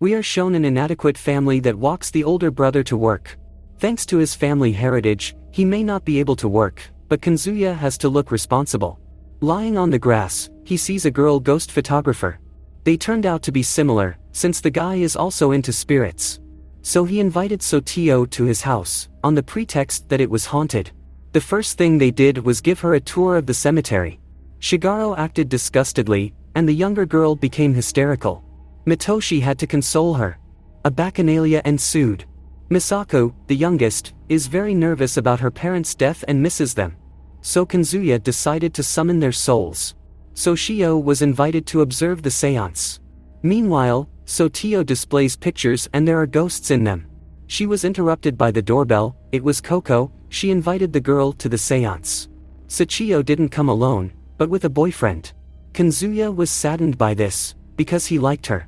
We are shown an inadequate family that walks the older brother to work. Thanks to his family heritage, he may not be able to work, but Kazuya has to look responsible. Lying on the grass, he sees a girl ghost photographer. They turned out to be similar, since the guy is also into spirits. So he invited Soichi to his house, on the pretext that it was haunted. The first thing they did was give her a tour of the cemetery. Shigeru acted disgustedly, and the younger girl became hysterical. Mitoshi had to console her. A bacchanalia ensued. Misako, the youngest, is very nervous about her parents' death and misses them. So Kazuya decided to summon their souls. Soichi was invited to observe the seance. Meanwhile, Soichi displays pictures and there are ghosts in them. She was interrupted by the doorbell. It was Coco. She invited the girl to the seance. Soichi didn't come alone, but with a boyfriend. Kazuya was saddened by this, because he liked her.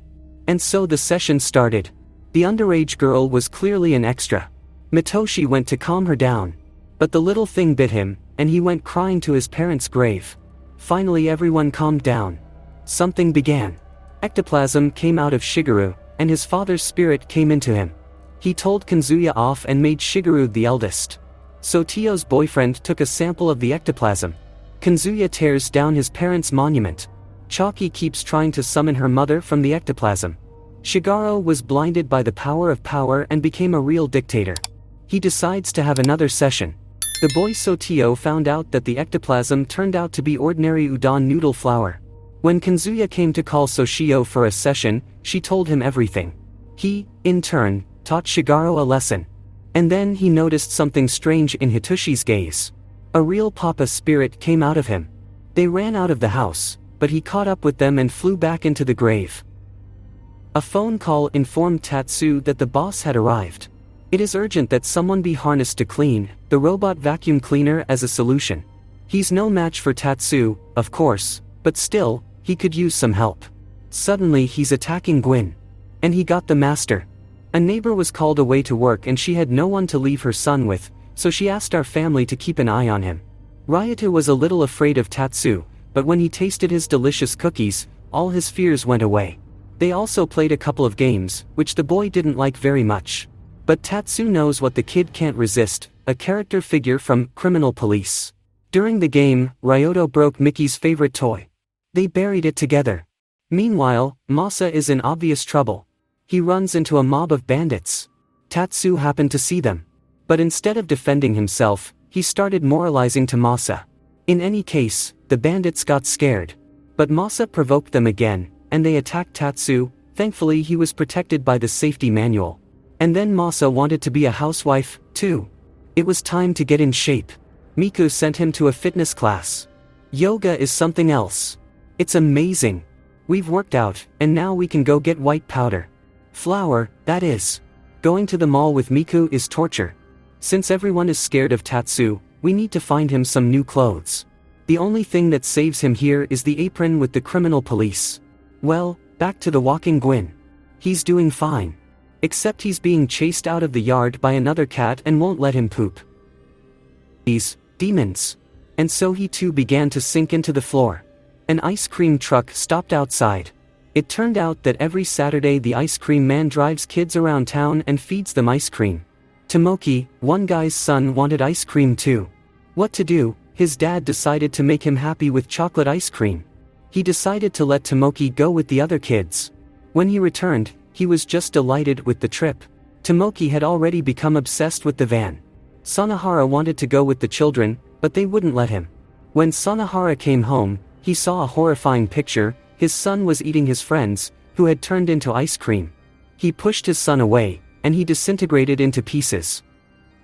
And so the session started. The underage girl was clearly an extra. Mitoshi went to calm her down. But the little thing bit him, and he went crying to his parents' grave. Finally everyone calmed down. Something began. Ectoplasm came out of Shigeru, and his father's spirit came into him. He told Kazuya off and made Shigeru the eldest. Soichi's boyfriend took a sample of the ectoplasm. Kazuya tears down his parents' monument. Chalky keeps trying to summon her mother from the ectoplasm. Shigeru was blinded by the power of power and became a real dictator. He decides to have another session. The boy Soichi found out that the ectoplasm turned out to be ordinary udon noodle flour. When Kazuya came to call Soichi for a session, she told him everything. He, in turn, taught Shigeru a lesson. And then he noticed something strange in Hitoshi's gaze. A real papa spirit came out of him. They ran out of the house, but he caught up with them and flew back into the grave. A phone call informed Tatsu that the boss had arrived. It is urgent that someone be harnessed to clean the robot vacuum cleaner as a solution. He's no match for Tatsu, of course, but still, he could use some help. Suddenly he's attacking Gwyn. And he got the master. A neighbor was called away to work and she had no one to leave her son with, so she asked our family to keep an eye on him. Ryota was a little afraid of Tatsu, but when he tasted his delicious cookies, all his fears went away. They also played a couple of games, which the boy didn't like very much. But Tatsu knows what the kid can't resist, a character figure from Criminal Police. During the game, Ryota broke Mickey's favorite toy. They buried it together. Meanwhile, Masa is in obvious trouble. He runs into a mob of bandits. Tatsu happened to see them. But instead of defending himself, he started moralizing to Masa. In any case, the bandits got scared. But Masa provoked them again, and they attacked Tatsu. Thankfully he was protected by the safety manual. And then Masa wanted to be a housewife, too. It was time to get in shape. Miku sent him to a fitness class. Yoga is something else. It's amazing. We've worked out, and now we can go get white powder. Flour, that is. Going to the mall with Miku is torture. Since everyone is scared of Tatsu, we need to find him some new clothes. The only thing that saves him here is the apron with the Criminal Police. Well, back to the walking Gwyn. He's doing fine. Except he's being chased out of the yard by another cat and won't let him poop. These demons. And so he too began to sink into the floor. An ice cream truck stopped outside. It turned out that every Saturday the ice cream man drives kids around town and feeds them ice cream. Tomoki, one guy's son, wanted ice cream too. What to do? His dad decided to make him happy with chocolate ice cream. He decided to let Tomoki go with the other kids. When he returned, he was just delighted with the trip. Tomoki had already become obsessed with the van. Sanahara wanted to go with the children, but they wouldn't let him. When Sanahara came home, he saw a horrifying picture. His son was eating his friends, who had turned into ice cream. He pushed his son away, and he disintegrated into pieces.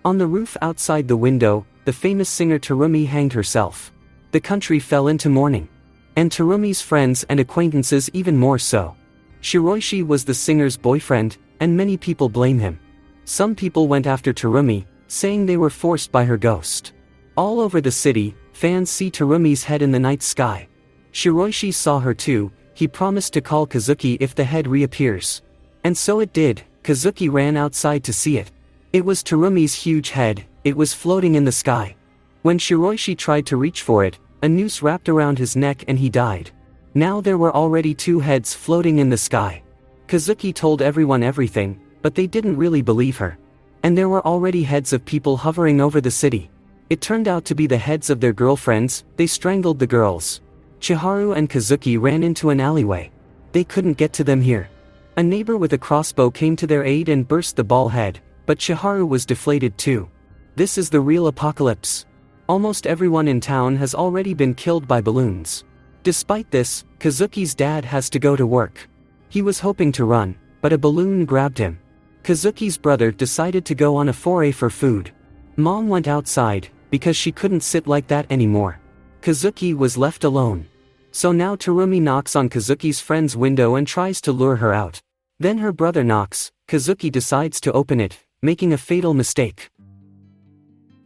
On the roof outside the window, the famous singer Terumi hanged herself. The country fell into mourning. And Terumi's friends and acquaintances even more so. Shiroishi was the singer's boyfriend, and many people blame him. Some people went after Terumi, saying they were forced by her ghost. All over the city, fans see Terumi's head in the night sky. Shiroishi saw her too. He promised to call Kazuki if the head reappears. And so it did. Kazuki ran outside to see it. It was Terumi's huge head. It was floating in the sky. When Shiroishi tried to reach for it, a noose wrapped around his neck and he died. Now there were already two heads floating in the sky. Kazuki told everyone everything, but they didn't really believe her. And there were already heads of people hovering over the city. It turned out to be the heads of their girlfriends. They strangled the girls. Chiharu and Kazuki ran into an alleyway. They couldn't get to them here. A neighbor with a crossbow came to their aid and burst the ball head, but Chiharu was deflated too. This is the real apocalypse. Almost everyone in town has already been killed by balloons. Despite this, Kazuki's dad has to go to work. He was hoping to run, but a balloon grabbed him. Kazuki's brother decided to go on a foray for food. Mom went outside, because she couldn't sit like that anymore. Kazuki was left alone. So now Terumi knocks on Kazuki's friend's window and tries to lure her out. Then her brother knocks. Kazuki decides to open it, making a fatal mistake.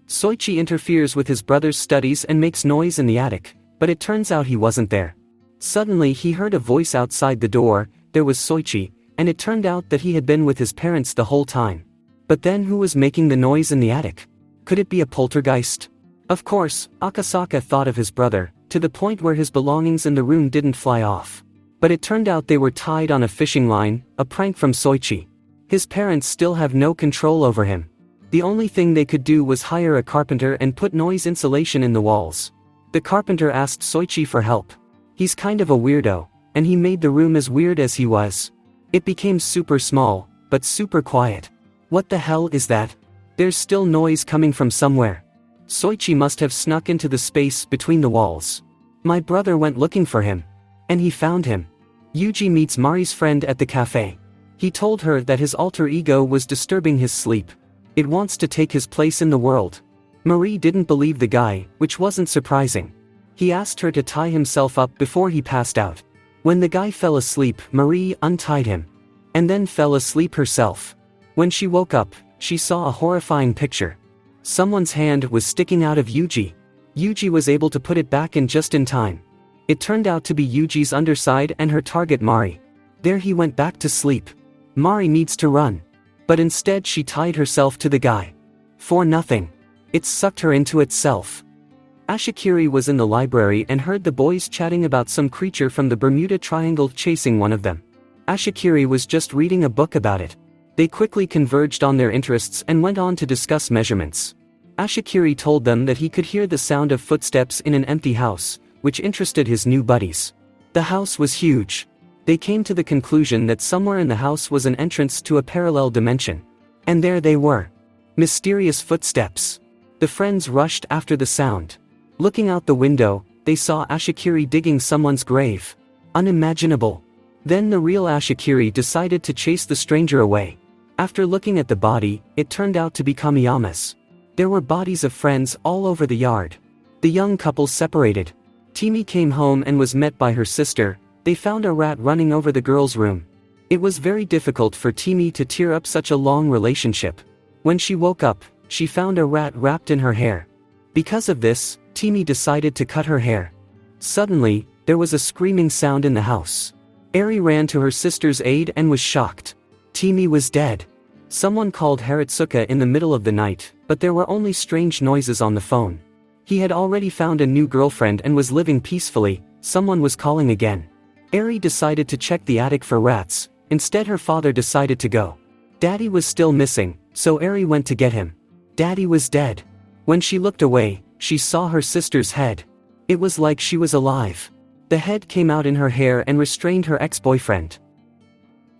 Soichi interferes with his brother's studies and makes noise in the attic, but it turns out he wasn't there. Suddenly he heard a voice outside the door. There was Soichi, and it turned out that he had been with his parents the whole time. But then who was making the noise in the attic? Could it be a poltergeist? Of course, Akasaka thought of his brother, to the point where his belongings in the room didn't fly off. But it turned out they were tied on a fishing line, a prank from Soichi. His parents still have no control over him. The only thing they could do was hire a carpenter and put noise insulation in the walls. The carpenter asked Soichi for help. He's kind of a weirdo, and he made the room as weird as he was. It became super small, but super quiet. What the hell is that? There's still noise coming from somewhere. Soichi must have snuck into the space between the walls. My brother went looking for him. And he found him. Yuji meets Mari's friend at the cafe. He told her that his alter ego was disturbing his sleep. It wants to take his place in the world. Marie didn't believe the guy, which wasn't surprising. He asked her to tie himself up before he passed out. When the guy fell asleep, Marie untied him. And then fell asleep herself. When she woke up, she saw a horrifying picture. Someone's hand was sticking out of Yuji. Yuji was able to put it back in just in time. It turned out to be Yuji's underside and her target Mari. There he went back to sleep. Mari needs to run. But instead she tied herself to the guy. For nothing. It sucked her into itself. Ashikiri was in the library and heard the boys chatting about some creature from the Bermuda Triangle chasing one of them. Ashikiri was just reading a book about it. They quickly converged on their interests and went on to discuss measurements. Ashikiri told them that he could hear the sound of footsteps in an empty house, which interested his new buddies. The house was huge. They came to the conclusion that somewhere in the house was an entrance to a parallel dimension. And there they were. Mysterious footsteps. The friends rushed after the sound. Looking out the window, they saw Ashikiri digging someone's grave. Unimaginable. Then the real Ashikiri decided to chase the stranger away. After looking at the body, it turned out to be Kamiyama's. There were bodies of friends all over the yard. The young couple separated. Tomie came home and was met by her sister. They found a rat running over the girl's room. It was very difficult for Tomie to tear up such a long relationship. When she woke up, she found a rat wrapped in her hair. Because of this, Tomie decided to cut her hair. Suddenly, there was a screaming sound in the house. Eri ran to her sister's aid and was shocked. Tomie was dead. Someone called Haritsuka in the middle of the night, but there were only strange noises on the phone. He had already found a new girlfriend and was living peacefully. Someone was calling again. Eri decided to check the attic for rats. Instead her father decided to go. Daddy was still missing, so Eri went to get him. Daddy was dead. When she looked away, she saw her sister's head. It was like she was alive. The head came out in her hair and restrained her ex-boyfriend.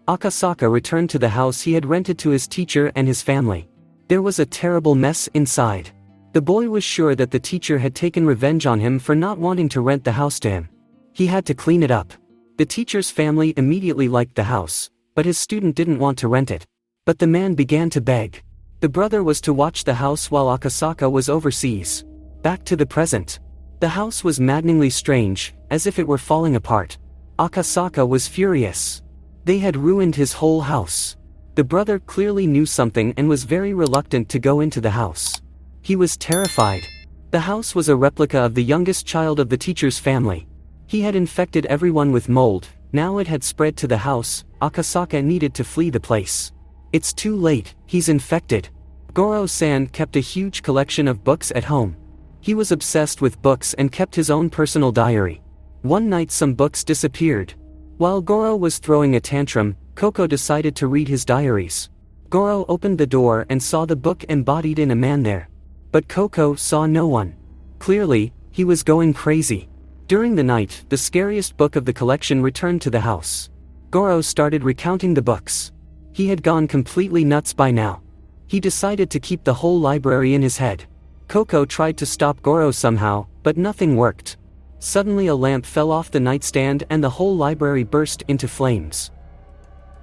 Akasaka returned to the house he had rented to his teacher and his family. There was a terrible mess inside. The boy was sure that the teacher had taken revenge on him for not wanting to rent the house to him. He had to clean it up. The teacher's family immediately liked the house, but his student didn't want to rent it. But the man began to beg. The brother was to watch the house while Akasaka was overseas. Back to the present. The house was maddeningly strange, as if it were falling apart. Akasaka was furious. They had ruined his whole house. The brother clearly knew something and was very reluctant to go into the house. He was terrified. The house was a replica of the youngest child of the teacher's family. He had infected everyone with mold. Now it had spread to the house. Akasaka needed to flee the place. It's too late, he's infected. Goro-san kept a huge collection of books at home. He was obsessed with books and kept his own personal diary. One night some books disappeared. While Goro was throwing a tantrum, Koko decided to read his diaries. Goro opened the door and saw the book embodied in a man there. But Koko saw no one. Clearly, he was going crazy. During the night, the scariest book of the collection returned to the house. Goro started recounting the books. He had gone completely nuts by now. He decided to keep the whole library in his head. Koko tried to stop Goro somehow, but nothing worked. Suddenly a lamp fell off the nightstand and the whole library burst into flames.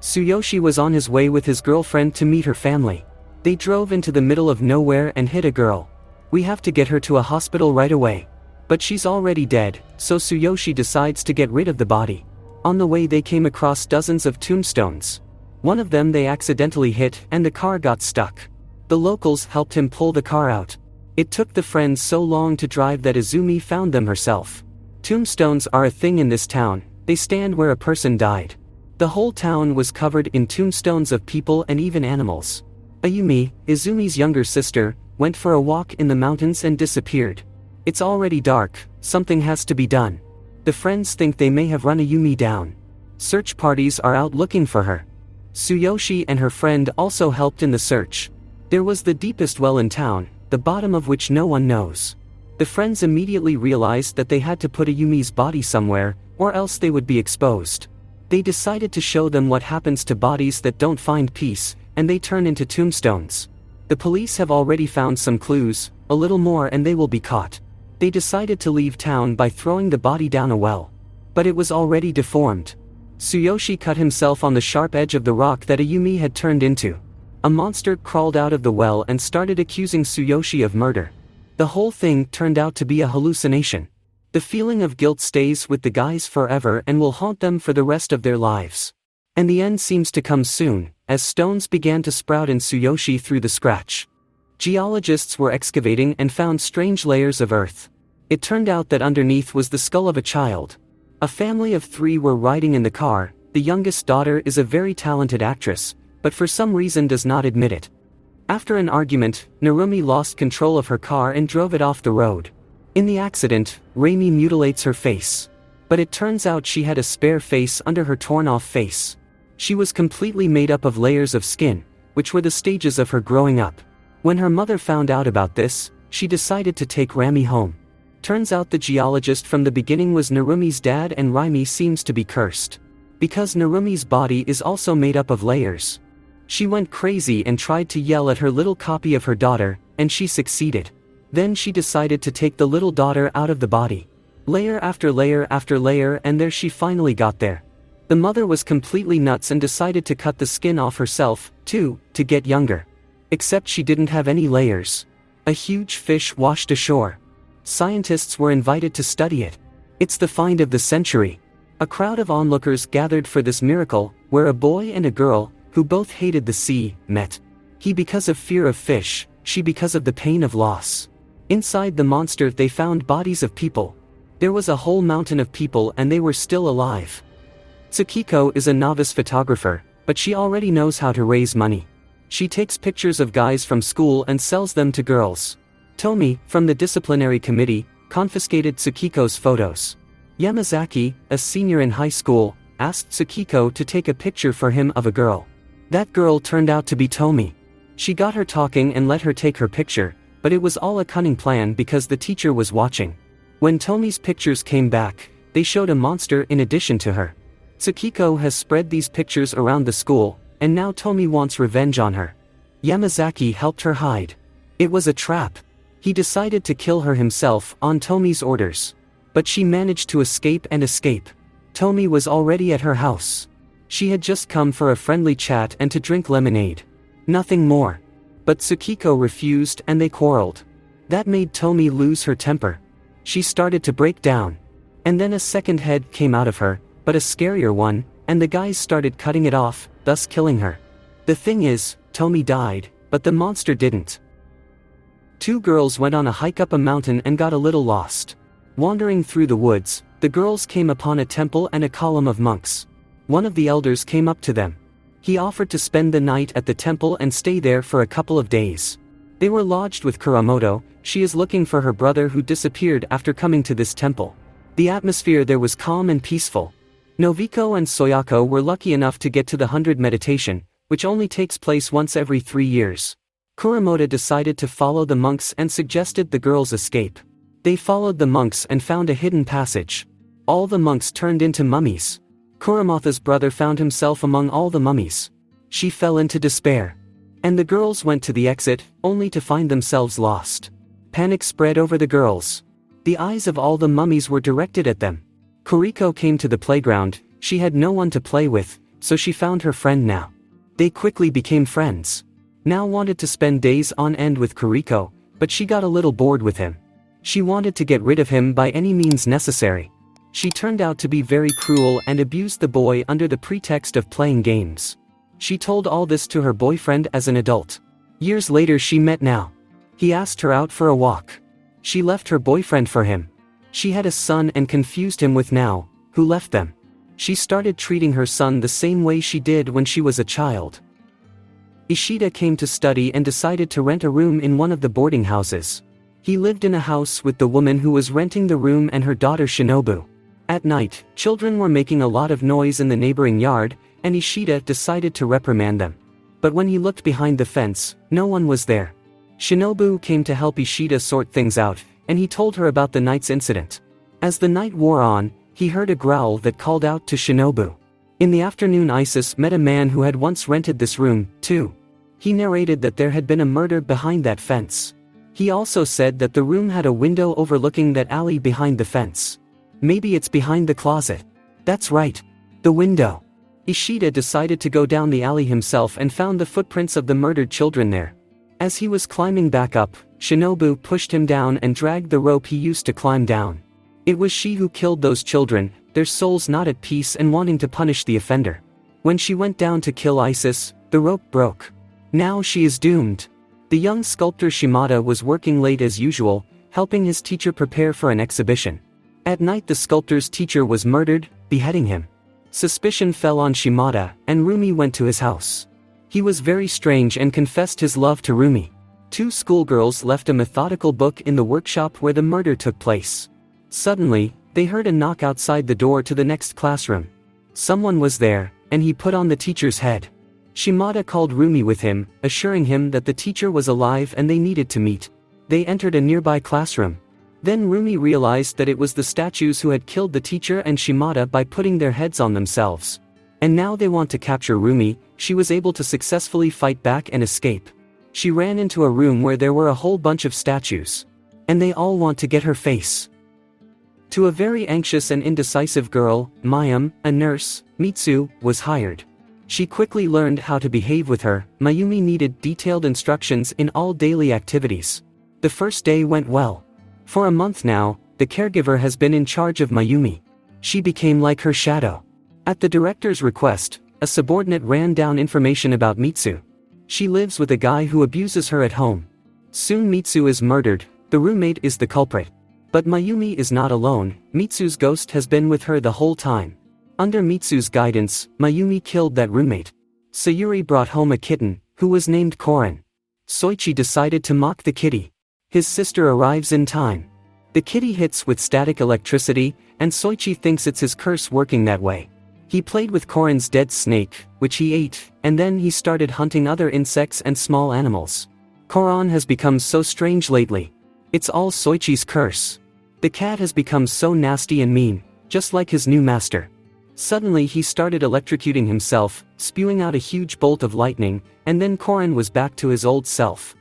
Tsuyoshi was on his way with his girlfriend to meet her family. They drove into the middle of nowhere and hit a girl. "We have to get her to a hospital right away." But she's already dead, so Tsuyoshi decides to get rid of the body. On the way they came across dozens of tombstones. One of them they accidentally hit and the car got stuck. The locals helped him pull the car out. It took the friends so long to drive that Izumi found them herself. Tombstones are a thing in this town, they stand where a person died. The whole town was covered in tombstones of people and even animals. Ayumi, Izumi's younger sister, went for a walk in the mountains and disappeared. It's already dark, something has to be done. The friends think they may have run Ayumi down. Search parties are out looking for her. Tsuyoshi and her friend also helped in the search. There was the deepest well in town, the bottom of which no one knows. The friends immediately realized that they had to put Ayumi's body somewhere, or else they would be exposed. They decided to show them what happens to bodies that don't find peace, and they turn into tombstones. The police have already found some clues, a little more and they will be caught. They decided to leave town by throwing the body down a well. But it was already deformed. Tsuyoshi cut himself on the sharp edge of the rock that Ayumi had turned into. A monster crawled out of the well and started accusing Tsuyoshi of murder. The whole thing turned out to be a hallucination. The feeling of guilt stays with the guys forever and will haunt them for the rest of their lives. And the end seems to come soon, as stones began to sprout in Tsuyoshi through the scratch. Geologists were excavating and found strange layers of earth. It turned out that underneath was the skull of a child. A family of 3 were riding in the car. The youngest daughter is a very talented actress, but for some reason does not admit it. After an argument, Narumi lost control of her car and drove it off the road. In the accident, Reimi mutilates her face. But it turns out she had a spare face under her torn-off face. She was completely made up of layers of skin, which were the stages of her growing up. When her mother found out about this, she decided to take Rami home. Turns out the geologist from the beginning was Narumi's dad and Raimi seems to be cursed. Because Narumi's body is also made up of layers. She went crazy and tried to yell at her little copy of her daughter, and she succeeded. Then she decided to take the little daughter out of the body. Layer after layer after layer, and there she finally got there. The mother was completely nuts and decided to cut the skin off herself, too, to get younger. Except she didn't have any layers. A huge fish washed ashore. Scientists were invited to study it. It's the find of the century. A crowd of onlookers gathered for this miracle, where a boy and a girl, who both hated the sea, met. He because of fear of fish, she because of the pain of loss. Inside the monster they found bodies of people. There was a whole mountain of people and they were still alive. Tsukiko is a novice photographer, but she already knows how to raise money. She takes pictures of guys from school and sells them to girls. Tomie, from the disciplinary committee, confiscated Tsukiko's photos. Yamazaki, a senior in high school, asked Tsukiko to take a picture for him of a girl. That girl turned out to be Tomie. She got her talking and let her take her picture, but it was all a cunning plan because the teacher was watching. When Tomie's pictures came back, they showed a monster in addition to her. Tsukiko has spread these pictures around the school, and now Tomie wants revenge on her. Yamazaki helped her hide. It was a trap. He decided to kill her himself on Tomie's orders. But she managed to escape and escape. Tomie was already at her house. She had just come for a friendly chat and to drink lemonade. Nothing more. But Tsukiko refused and they quarreled. That made Tomie lose her temper. She started to break down. And then a second head came out of her, but a scarier one, and the guys started cutting it off, thus killing her. The thing is, Tomie died, but the monster didn't. 2 girls went on a hike up a mountain and got a little lost. Wandering through the woods, the girls came upon a temple and a column of monks. One of the elders came up to them. He offered to spend the night at the temple and stay there for a couple of days. They were lodged with Kuramoto. She is looking for her brother who disappeared after coming to this temple. The atmosphere there was calm and peaceful. Noviko and Soyako were lucky enough to get to the 100 meditation, which only takes place once every 3 years. Kuramoto decided to follow the monks and suggested the girls escape. They followed the monks and found a hidden passage. All the monks turned into mummies. Kuramoto's brother found himself among all the mummies. She fell into despair. And the girls went to the exit, only to find themselves lost. Panic spread over the girls. The eyes of all the mummies were directed at them. Kuriko came to the playground. She had no one to play with, so she found her friend Now. They quickly became friends. Now wanted to spend days on end with Kuriko, but she got a little bored with him. She wanted to get rid of him by any means necessary. She turned out to be very cruel and abused the boy under the pretext of playing games. She told all this to her boyfriend as an adult. Years later she met Now. He asked her out for a walk. She left her boyfriend for him. She had a son and confused him with Now, who left them. She started treating her son the same way she did when she was a child. Ishida came to study and decided to rent a room in one of the boarding houses. He lived in a house with the woman who was renting the room and her daughter Shinobu. At night, children were making a lot of noise in the neighboring yard, and Ishida decided to reprimand them. But when he looked behind the fence, no one was there. Shinobu came to help Ishida sort things out, and he told her about the night's incident. As the night wore on, he heard a growl that called out to Shinobu. In the afternoon Isis met a man who had once rented this room, too. He narrated that there had been a murder behind that fence. He also said that the room had a window overlooking that alley behind the fence. Maybe it's behind the closet. That's right. The window. Ishida decided to go down the alley himself and found the footprints of the murdered children there. As he was climbing back up, Shinobu pushed him down and dragged the rope he used to climb down. It was she who killed those children, their souls not at peace and wanting to punish the offender. When she went down to kill Isis, the rope broke. Now she is doomed. The young sculptor Shimada was working late as usual, helping his teacher prepare for an exhibition. At night the sculptor's teacher was murdered, beheading him. Suspicion fell on Shimada, and Rumi went to his house. He was very strange and confessed his love to Rumi. 2 schoolgirls left a methodical book in the workshop where the murder took place. Suddenly, they heard a knock outside the door to the next classroom. Someone was there, and he put on the teacher's head. Shimada called Rumi with him, assuring him that the teacher was alive and they needed to meet. They entered a nearby classroom. Then Rumi realized that it was the statues who had killed the teacher and Shimada by putting their heads on themselves. And now they want to capture Rumi. She was able to successfully fight back and escape. She ran into a room where there were a whole bunch of statues. And they all want to get her face. To a very anxious and indecisive girl, Mayumi, a nurse, Mitsu, was hired. She quickly learned how to behave with her. Mayumi needed detailed instructions in all daily activities. The first day went well. For a month now, the caregiver has been in charge of Mayumi. She became like her shadow. At the director's request, a subordinate ran down information about Mitsu. She lives with a guy who abuses her at home. Soon Mitsu is murdered. The roommate is the culprit. But Mayumi is not alone. Mitsu's ghost has been with her the whole time. Under Mitsu's guidance, Mayumi killed that roommate. Sayuri brought home a kitten, who was named Korin. Soichi decided to mock the kitty. His sister arrives in time. The kitty hits with static electricity, and Soichi thinks it's his curse working that way. He played with Korin's dead snake, which he ate, and then he started hunting other insects and small animals. Korin has become so strange lately. It's all Soichi's curse. The cat has become so nasty and mean, just like his new master. Suddenly he started electrocuting himself, spewing out a huge bolt of lightning, and then Korin was back to his old self.